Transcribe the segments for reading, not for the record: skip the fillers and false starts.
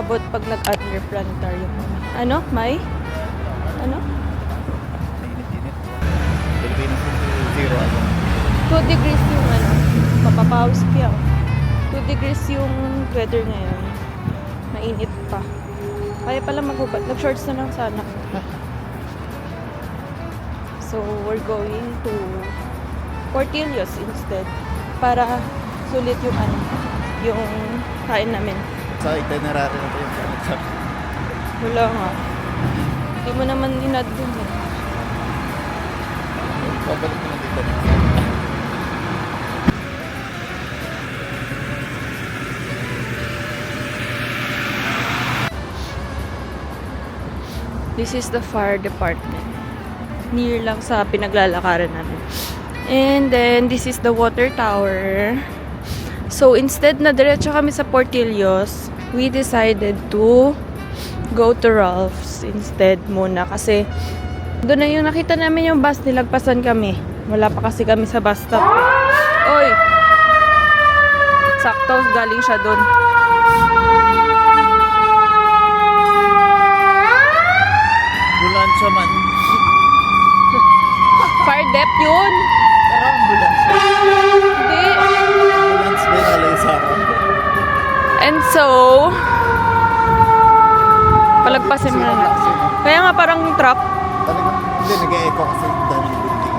abot pag nag-other planetarium. Ano? May? Ano? Init-init. Pilipinas yung 0 ano. 2 degrees yung ano. Mapapawis kaya. 2 degrees yung weather ngayon. Mainit pa. Kaya pala maghubad. Nag-shorts na lang sana. So, we're going to Portillo's instead. Para sulit yung ano, yung kain namin. Sa itinerary na ito yung Wala nga. Hindi mo naman inad dun eh. Babalik mo na dito. This is the fire department. Near lang sa pinaglalakaran namin. And then, this is the water tower. So, instead na diretso kami sa Portillo's, we decided to go to Ralph's instead muna. Kasi, doon na yung nakita namin yung bus, nilagpasan kami. Wala pa kasi kami sa bus stop. Oy! Sakto, galing siya doon. Ambulansya man. Fire dep yun! Pero ambulansya. Hindi. Ambulance din alay sa akin. And so, palagpasin mo na. Kaya nga parang truck. Talagang hindi nag-e-echo kasi dahil building.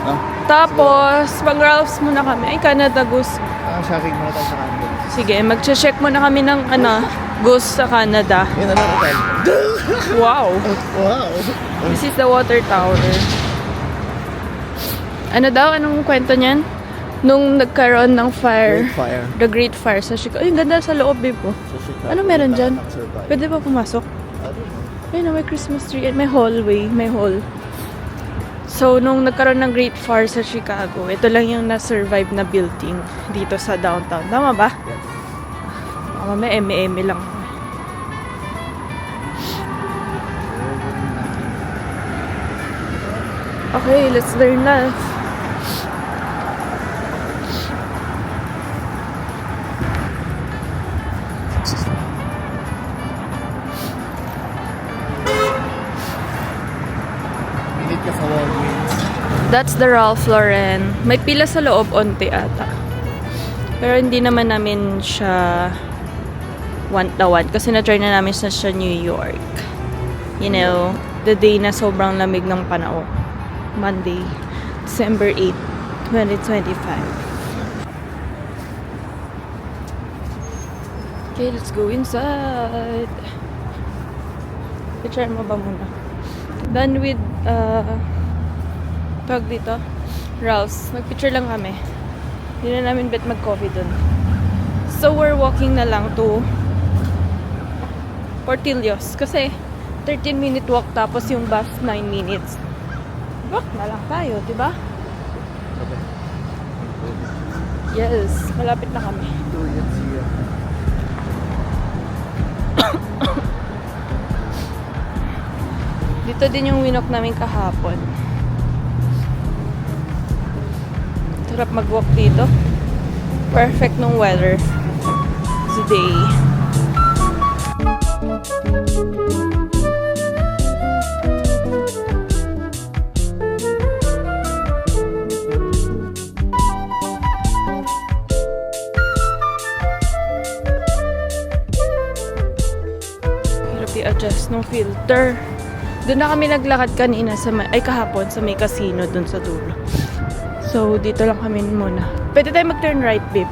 No? Tapos, pag Ralph's muna kami. Ay, Canada Goose. Shopping muna tayo sa kanto. Sige, mag-check muna kami ng Goose sa Canada. Yun na lang hotel. Wow! Wow! This is the water tower. Ano daw? Anong kwento niyan? Nung nagkaroon ng fire. Great fire. The Great Fire sa Chicago. Ay, ganda sa loob, babe po. Sa Chicago. Ano meron dyan? Nakasurvive. Pwede ba pumasok? Ano? Ayun, may Christmas tree. May hallway. May hall. So, nung nagkaroon ng Great Fire sa Chicago, ito lang yung na-survive na building dito sa downtown. Tama ba? Yes. May eme-eme lang. Okay, let's learn na. Minit ka sa Walgreens. That's the Ralph Lauren. May pila sa loob, onti ata. Pero hindi naman namin siya want na want. Kasi na-try na namin sa New York. You know, the day na sobrang lamig ng panahon. Monday, December 8, 2025. Okay, let's go inside. Picture mo ba muna? Done with, tawag dito, Ralph's. Mag-picture lang kami. Hindi na namin bet mag-coffee dun. So, we're walking na lang to Portillo's. Kasi, 13-minute walk tapos yung bus 9 minutes. Walk na lang tayo, di ba? Yes, malapit na kami. Dito din yung winok namin kahapon. Sarap mag-walk dito. Perfect nung weather today. Hirap i-adjust ng filter. Doon na kami naglakad kanina sa kahapon sa may casino doon sa dulo. So, dito lang kami muna. Pwede tayo mag-turn right, babe.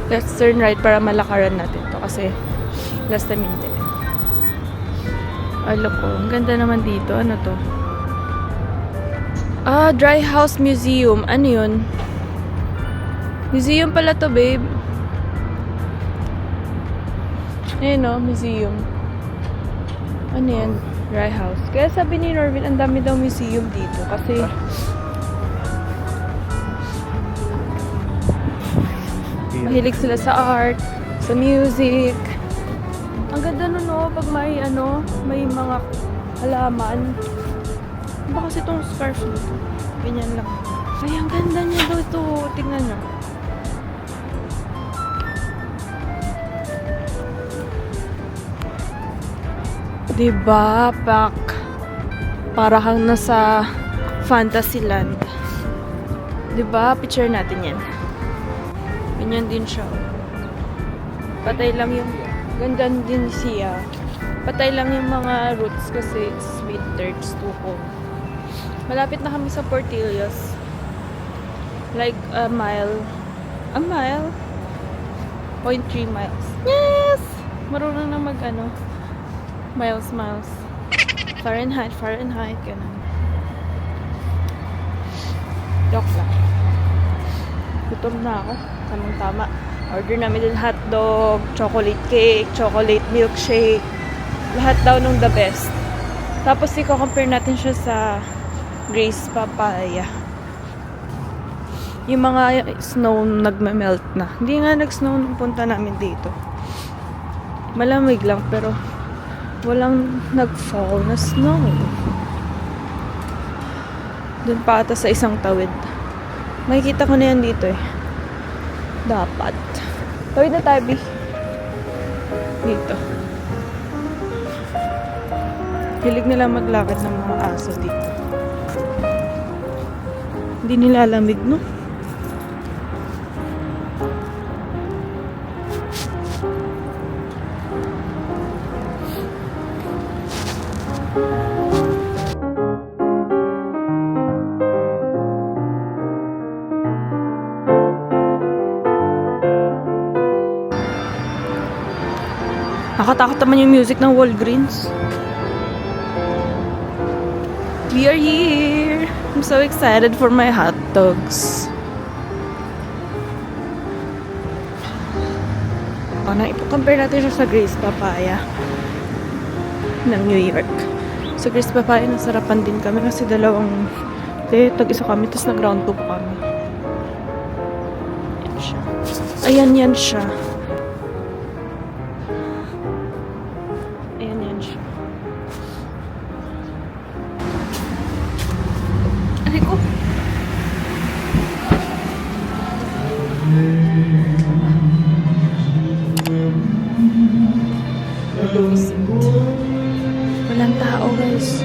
Let's turn right para malakaran natin to kasi last time hindi. Ay, loko. Ang ganda naman dito. Ano to? Ah, Dry House Museum. Ano yun? Museum pala to, babe. Ayun o, museum. Ano yan? Dry House. Kaya sabi ni Norvin, ang dami daw museum dito. Kasi mahilig sila sa art, sa music. Ang ganda nun, no? Pag may, may mga halaman. Ano ba kasi itong scarf nito? Ganyan lang. Ay, ang ganda niya daw ito. Tingnan nyo. Diba, pak? Para kang nasa Fantasyland. Diba? Picture natin yan. Ganyan din siya. Patay lang yung... Ganda din siya. Patay lang yung mga roots kasi it's winter, it's too cold. Malapit na kami sa Portillo's. Like a mile. A mile? 0.3 miles. Yes! Marunong na mag ano. Miles. Fahrenheit. Ganun. Joke lang. Gutom na ako. Tamang-tama. Order namin din hotdog, chocolate cake, chocolate milkshake. Lahat daw nung the best. Tapos i-compare natin siya sa Grace Papaya. Yung mga snow nagme-melt na. Hindi nga nag-snow nung punta namin dito. Malamig lang pero walang nag-fall na snow. Doon pa ata sa isang tawid. Makikita ko na yan dito eh. Dapat. Tawid na tabi. Dito. Hilig nila maglakad ng mga aso dito. Hindi nilalamig, no? Nakatakot naman yung music ng Walgreens. We are here! I'm so excited for my hot dogs. Ipo-compare natin siya sa Grace Papaya ng New York. Sa Grace Papaya, nasarapan din kami kasi dalawang tag-isa kami, tapos nag-round 2 pa kami. Yan siya. Ayan, yan siya. Ayan siya. Aray ko. Walang tao, guys.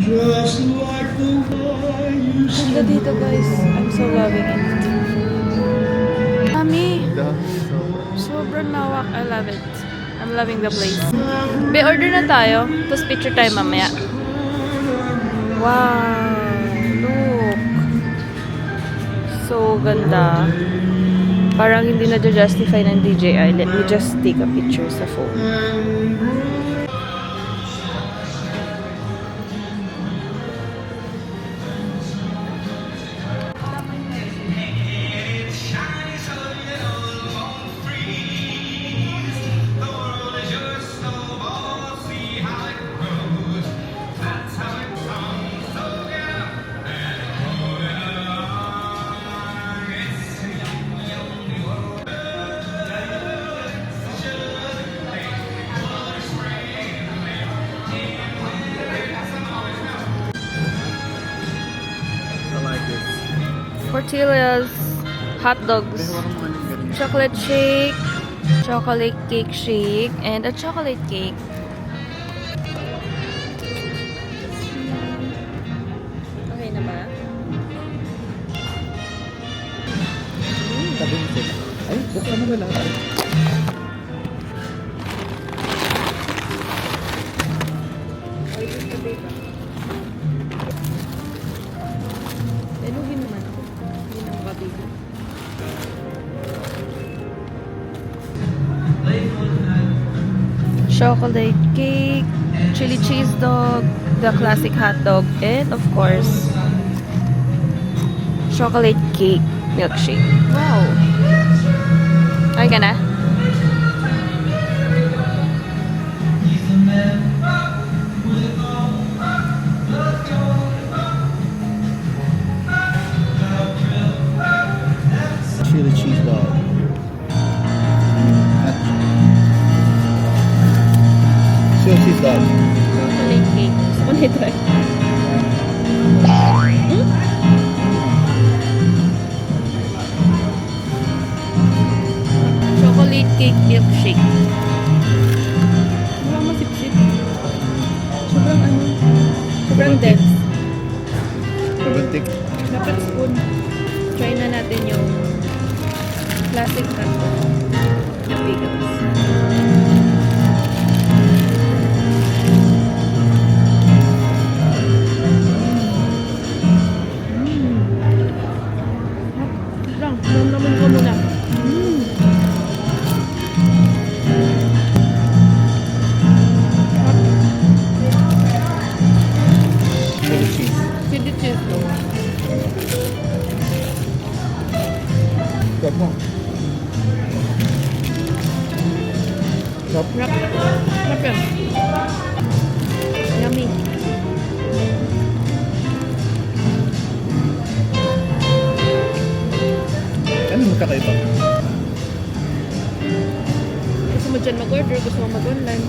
Just like the way you Ganda dito, guys. I'm so loving it. Mami, sobrang lawak. I love it. I'm loving the place. Be, order na tayo. Tapos picture tayo mamaya. Wow. Look. So ganda. Parang hindi na justify ng DJI. Let me just take a picture sa phone. Portillo's, hot dogs, chocolate shake, chocolate cake shake, and a chocolate cake. Okay na ba? Tabi mo sila. Ay, buksan mo na lang. Eluhin naman ako. Hindi na makabigo. Chocolate cake, chili cheese dog, the classic hot dog, and of course, chocolate cake milkshake. Wow! Okay ka na? cheese dog. Chocolate cake. Gusto ko na i-try. Chocolate cake milkshake. Walang masipsip. Sobrang ano, sobrang dense. Romantic. Dapat spoon. Try na natin yung classic taco. Yung bagels. Lang, naman ko muna. Chili cheese. Chili cheese to. Sarap mo. Sarap. Wrap. Wrap yan. Yummy. Ano yung kakaiba? Gusto mo dyan mag-order, gusto mo mag-online.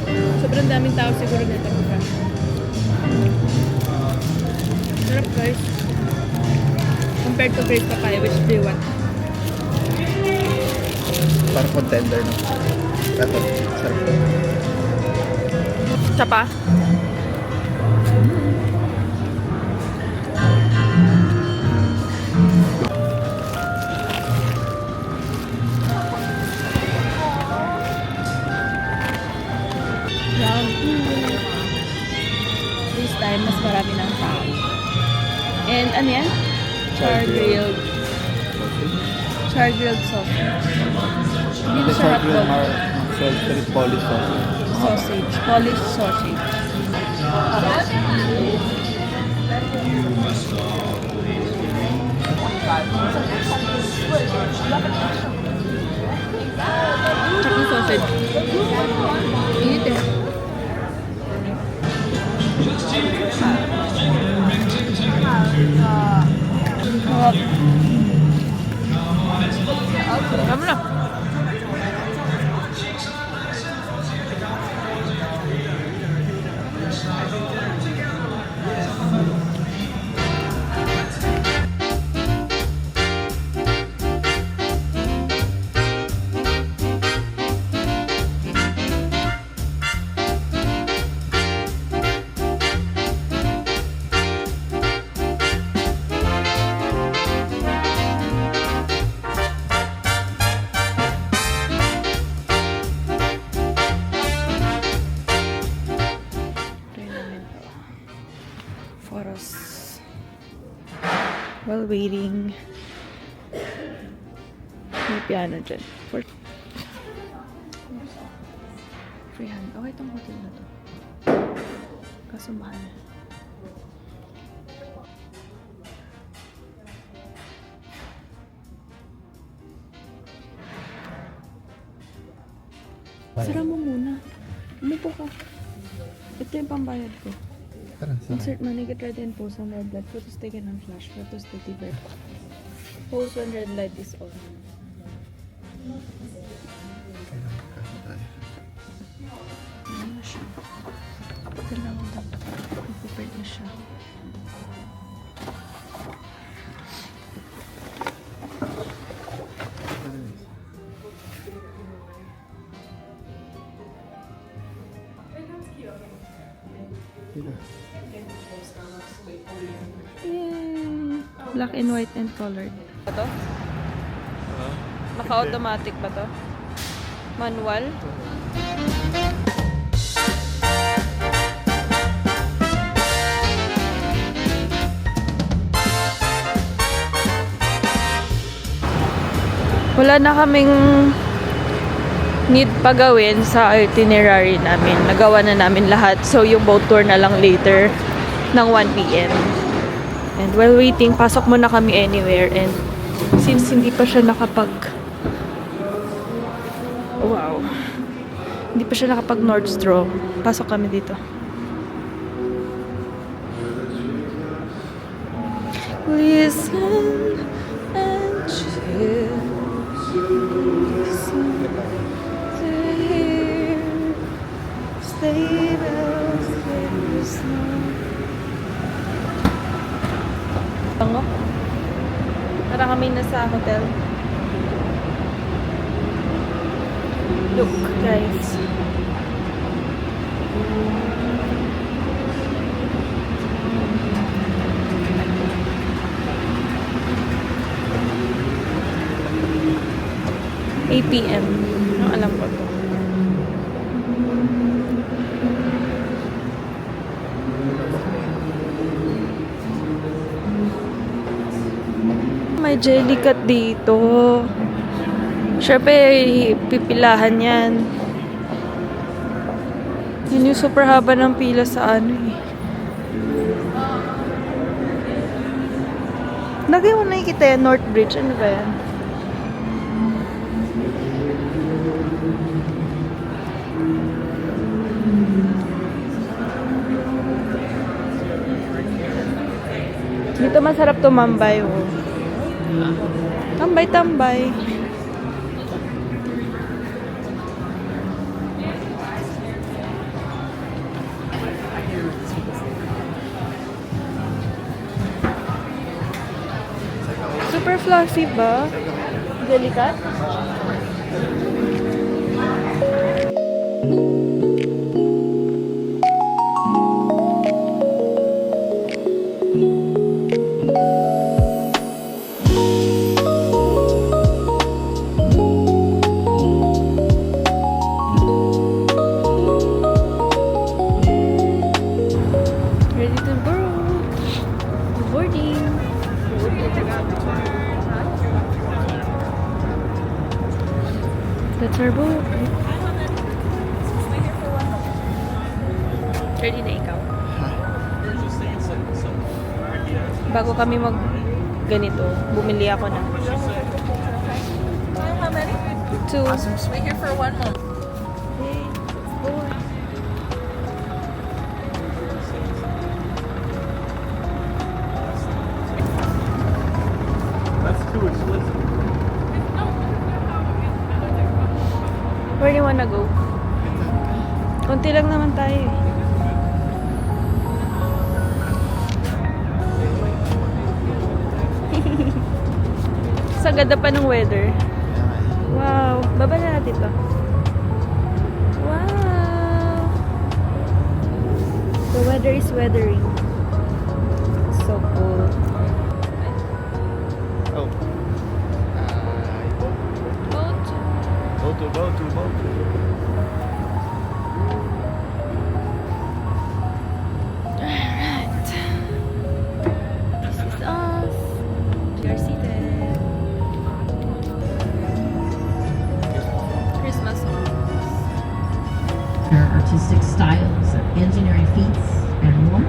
Sobrang daming tao siguro nito po. Sarap guys. Compared to Grace Papaya, which do you want? Parang contender no? Ito. Sarap to. Isa pa? This time, mas marami ng tao. And ano yan? Char-grilled. Char-grilled sausage. Hindi na siya hotdog. Salisbury Polish sauce. Sausage. Polish sausage. Tsaka sausage. Init eh. Sarap. Sarap na. Photos while waiting. May piano dyan. For 300. Okay, itong hotel na to. Kaso mahal. Sara mo muna. Umupo ka. Ito yung pambayad ko. Tara, Insert money, get ready and pose on red light. Photos taken on flash. Photos delivered. Pose when red light is on. Ano na siya? Dalawa dapat. Prepared na siya. Yay! Black and white and colored. Ito? Naka-automatic ba to? Manual? Wala na kaming need pa gawin sa itinerary namin. Nagawa na namin lahat. So, yung boat tour na lang later ng 1 p.m. And while waiting, pasok muna kami anywhere. And since hindi pa siya wow. Hindi pa siya nakapag Nordstrom, pasok kami dito. Listen and chill. Sleigh bells, sleigh bells, snow. Bango. Para kami nasa hotel. Look, guys. PM. No, alam ko to. May jellycat dito. Siyempre, pipilahan yan. Yun yung super haba ng pila sa ano eh. Lagi mo nakikita yan, North Bridge. Ano ba yan? Dito masarap tumambay, oh. Tambay-tambay. Super fluffy ba? Delicate? That's our boat. Ready na ikaw? Bago kami mag ganito, bumili ako na. How many? 2. Awesome. Just wait here for 1 moment. Okay, let's go. That's too explicit. Where do you wanna go? Konti lang naman tayo eh. Sa ganda pa ng weather. Wow. Baba na natin to. Wow. The weather is weathering. So cool. Oh. Boat. Alright. This is us. We are seated. Christmas songs. Their artistic styles, their engineering feats, and more.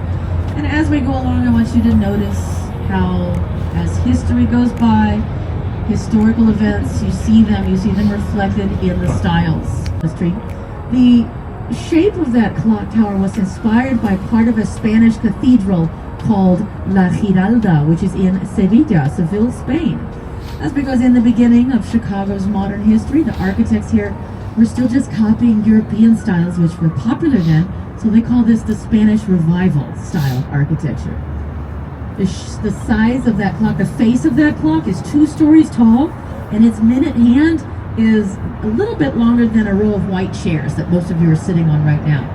And as we go along, I want you to notice how, as history goes by, historical events, you see them reflected in the styles. The shape of that clock tower was inspired by part of a Spanish cathedral called La Giralda, which is in Seville, Spain. That's because in the beginning of Chicago's modern history, the architects here were still just copying European styles, which were popular then, so they call this the Spanish Revival style of architecture. The size of that clock, the face of that clock is 2 stories tall, and its minute hand is a little bit longer than a row of white chairs that most of you are sitting on right now.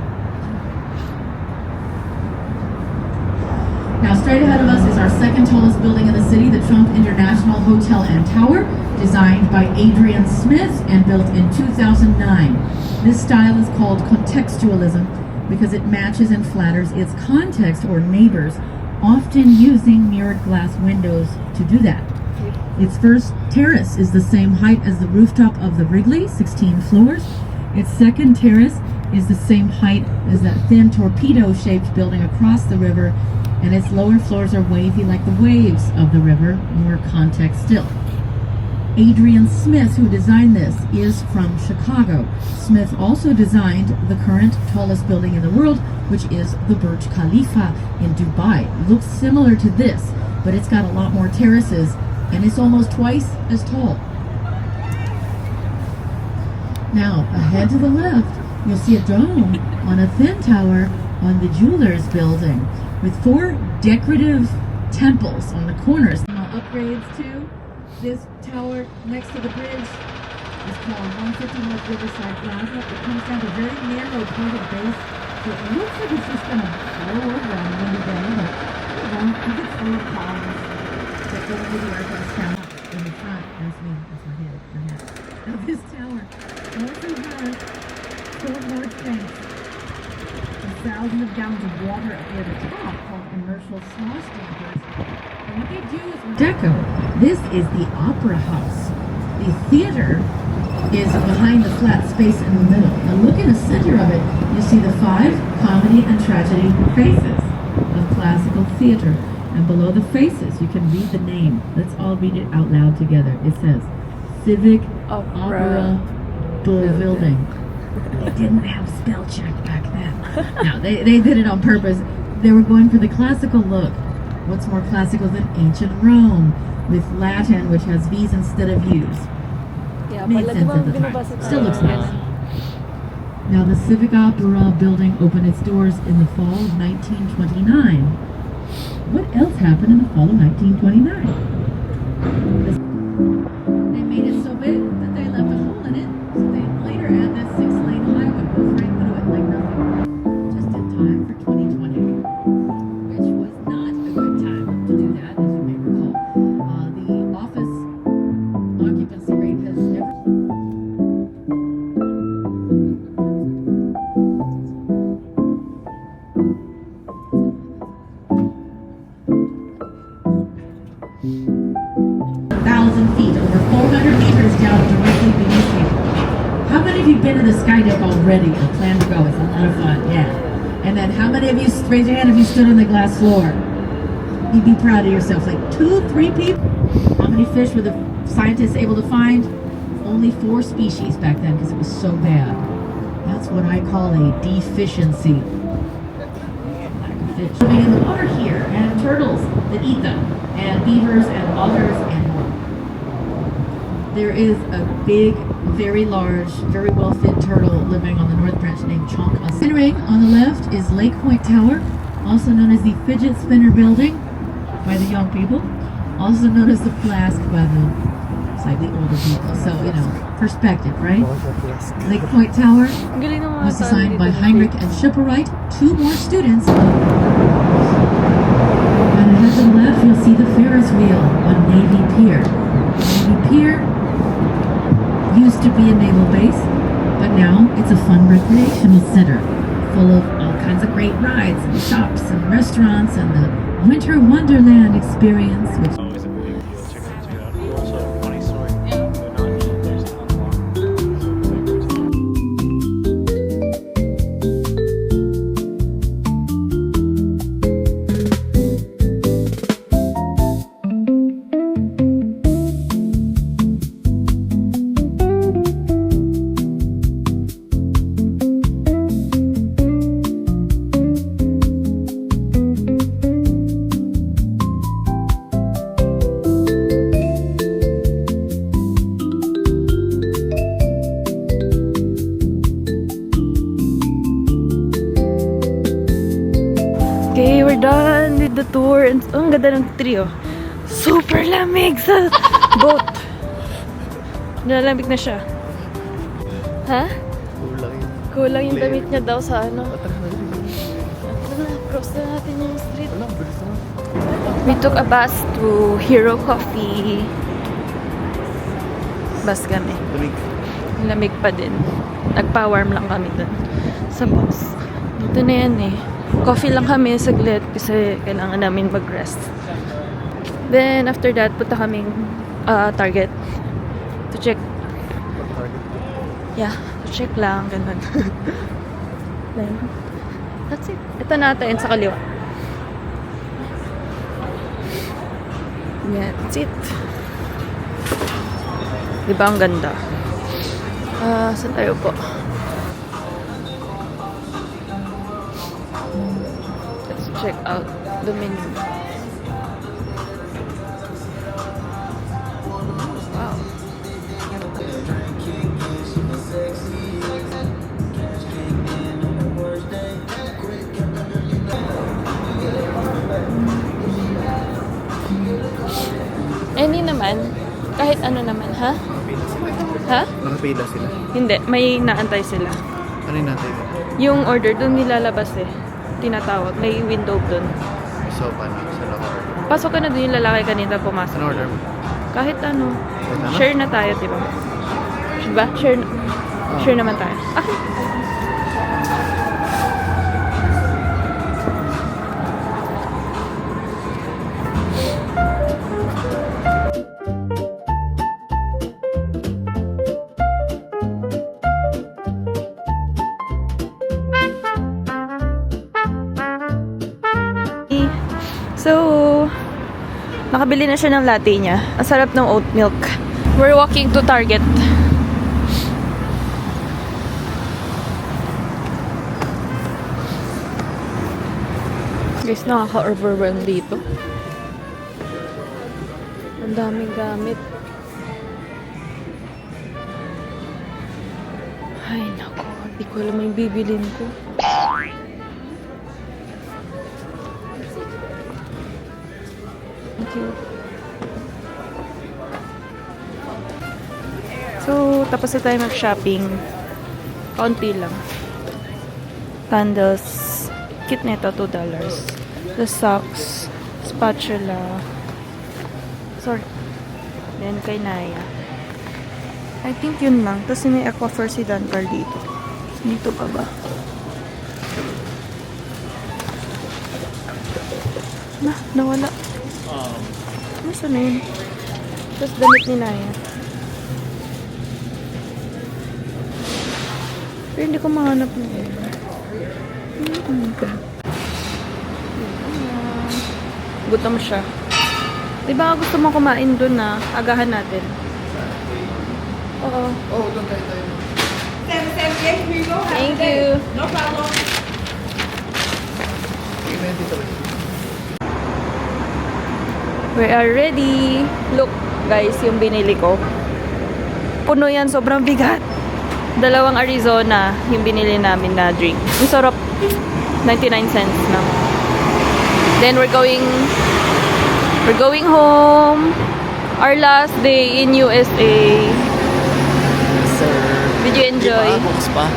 Now straight ahead of us is our second tallest building in the city, the Trump International Hotel and Tower, designed by Adrian Smith and built in 2009. This style is called contextualism because it matches and flatters its context or neighbors, often using mirrored glass windows to do that. Its first terrace is the same height as the rooftop of the Wrigley, 16 floors. Its second terrace is the same height as that thin torpedo-shaped building across the river, and its lower floors are wavy like the waves of the river, more context still. Adrian Smith, who designed this, is from Chicago. Smith also designed the current tallest building in the world, which is the Burj Khalifa in Dubai. It looks similar to this, but it's got a lot more terraces, and it's almost twice as tall. Now, ahead to the left, you'll see a dome on a thin tower on the jeweler's building with 4 decorative temples on the corners. Upgrades to this tower next to the bridge is called 150 North Riverside Plaza. It comes down to a very narrow pointed base. So it looks like it's just going to blow over on a windy day, but it won't. You get 3 columns that go into the earth and stand up in the front. That's me. That's my head. Now this tower also has 4 more tanks. Thousands of gallons of water up near the top called commercial small sprinklers. And what they do is deco. This is the Opera House. The theater is behind the flat space in the middle. Now look in the center of it, you see the 5 comedy and tragedy faces of classical theater. And below the faces, you can read the name. Let's all read it out loud together. It says, Civic Opera Building. They didn't have spell check back then. No, they did it on purpose. They were going for the classical look. What's more classical than ancient Rome with Latin, which has V's instead of U's? Yeah, Made sense at the time. Still looks nice. Now, the Civic Opera building opened its doors in the fall of 1929. What else happened in the fall of 1929? They made it so big that they left a hole in it, so they later add this 6-lane highway goes right through it like nothing. Just in time for 2020, which was not a good time to do that, as you may recall. The office occupancy rate has never. Feet, over 400 meters down directly beneath you. How many of you been to the Skydeck already or plan to go? It's a lot of fun, yeah. And then how many of you, raise your hand if you stood on the glass floor? You'd be proud of yourself, like 2, 3 people. How many fish were the scientists able to find? Only 4 species back then because it was so bad. That's what I call a deficiency. Lack of fish. Living in the water here, and turtles that eat them, and beavers and otters and more. There is a big, very large, very well-fed turtle living on the North Branch named Chonk. Centering on the left is Lake Point Tower, also known as the Fidget Spinner Building by the young people, also known as the Flask by the slightly older people. So, you know, perspective, right? Lake Point Tower Ang galing ng mga was tao designed by dito. Heinrich and Schipperite, 2 more students. And ahead to the left, you'll see the Ferris wheel on Navy Pier. Navy Pier used to be a naval base, but now it's a fun recreational center full of all kinds of great rides and shops and restaurants and the Winter Wonderland experience, which Always a big deal. Check it out. Also, funny story. They're not there's Okay, we're done with the tour. And ang ganda ng trio. Super lamig sa boat. Nalamig na siya. Ha? Kulang yun. Kulang yung damit niya daw sa ano. Cross na natin yung street. Wala, bilis naman. We took a bus to Hero Coffee. Bus kami. Lamig. Lamig pa din. Nagpa-warm lang kami dun sa bus. Dito na yan eh. Coffee lang kami saglit kasi kailangan namin mag-rest. Then after that, punta kaming Target to check. Yeah, to check lang. Ganun. Then, that's it. Ito natin sa kaliwa. Yeah, that's it. Diba ang ganda? Saan tayo po? Let's check out the menu. Wow. naman. Kahit ano naman, ha? Nakapila sila. Ha? Nakapila sila. Hindi, may naantay sila. Ano yung natin? Yung order, doon nilalabas eh. Tinatawag. May window doon. So, paano? Sa locker. Pasok ka na doon yung lalaki kanina pumasok. Ano order mo? Kahit ano. Ano? Share na tayo, diba? Diba? Share, share naman tayo. Ah! So, nakabili na siya ng latte niya. Ang sarap ng oat milk. We're walking to Target. Guys, nakaka-overwhelm dito. Ang daming gamit. Ay, nako. Hindi ko alam yung bibilin ko. Thank you. So, tapos na tayo mag-shopping. Kaunti lang. Candles. Kit nito, $2. The socks. Spatula. Sorry. Then, kay Naya. I think yun lang. Tapos may aquafer si Dankar dito. Dito pa ba? Nawala. Nasaan na yun? Tapos damit ni Naya. Pero hindi ko mahanap na yun. Gutom siya. Diba gusto mo kumain dun na? Agahan natin. Oo. Oh, doon tayo. Thank you. Tingnan dito ba? We are ready. Look, guys, yung binili ko. Puno yan, sobrang bigat. 2 Arizona yung binili namin na drink. Ang sarap. 99 cents lang. Then we're going home. Our last day in USA. Sir. Did you enjoy? Bukas pa?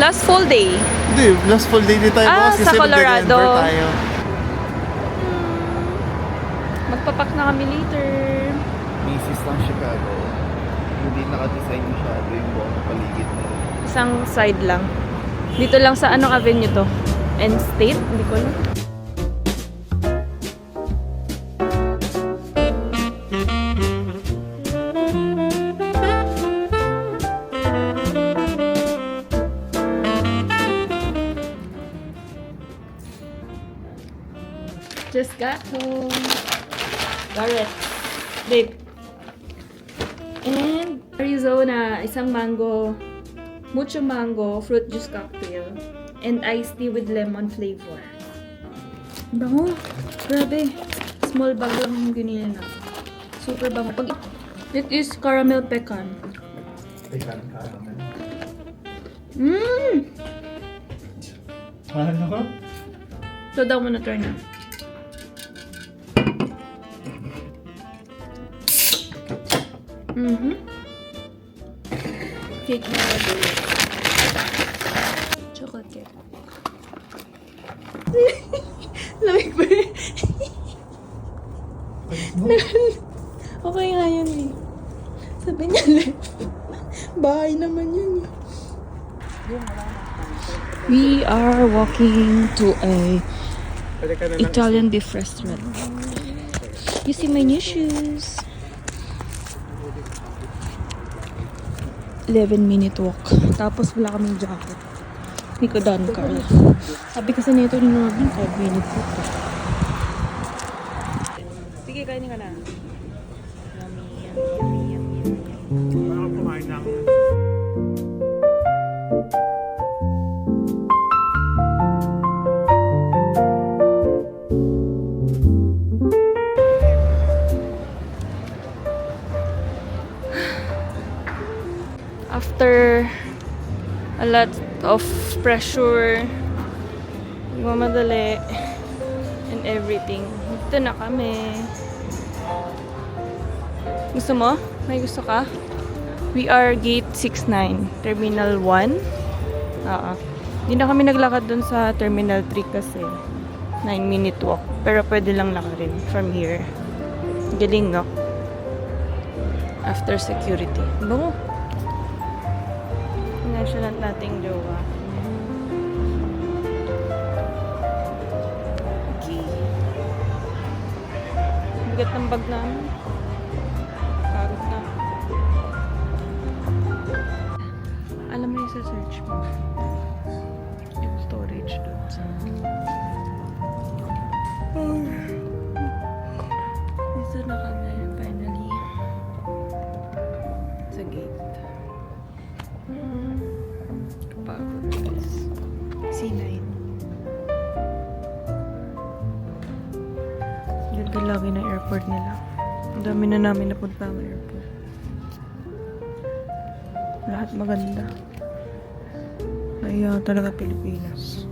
Last full day. Hindi, last full day din tayo. Ah, bukas sa kasi Colorado. mag-Denver tayo. Magpapak na kami later. Macy's ng Chicago. Hindi naka-design masyado yung buong paligid na rin. Isang side lang. Dito lang sa anong avenue to? End State? Hindi ko alam. Just got home. Garrett. Babe. And Arizona, isang mango, mucho mango, fruit juice cocktail, and iced tea with lemon flavor. Bango. Grabe. Small bag lang yung ginili na. Super bango. It is caramel pecan. Pecan caramel. Mmm! Ano? So daw mo na turn na. Cake na dulce. Chocolate cake. Lamig ba yun? Okay nga yun eh. Sabi niya left. Bahay naman yun eh. We are walking to a Italian beef restaurant. You see my new shoes. 11-minute walk. Tapos wala kaming jacket. Hindi ko done car. Sabi kasi nito ni Norvin, 5-minute walk. Sige, kainin ka na. Yummy, yummy, yummy, yummy. Parang kumain ng After a lot of pressure, mamadali, and everything, dito na kami. Gusto mo? May gusto ka? We are gate 69, Terminal 1. Oo. Hindi na kami naglakad dun sa Terminal 3 kasi 9-minute walk. Pero pwede lang lakarin from here. Galing, no? After security. Bango. Nonchalant nating jowa. Okay. Bigat ng bag namin. Pagod na. Alam mo yung sa search mo. Yung storage doon sa... Dito na kami finally. Sa gate. Kapagod guys. C9. Ganda lagi ng airport nila. Ang dami na namin napunta ang airport. Lahat maganda. Kaya talaga Pilipinas.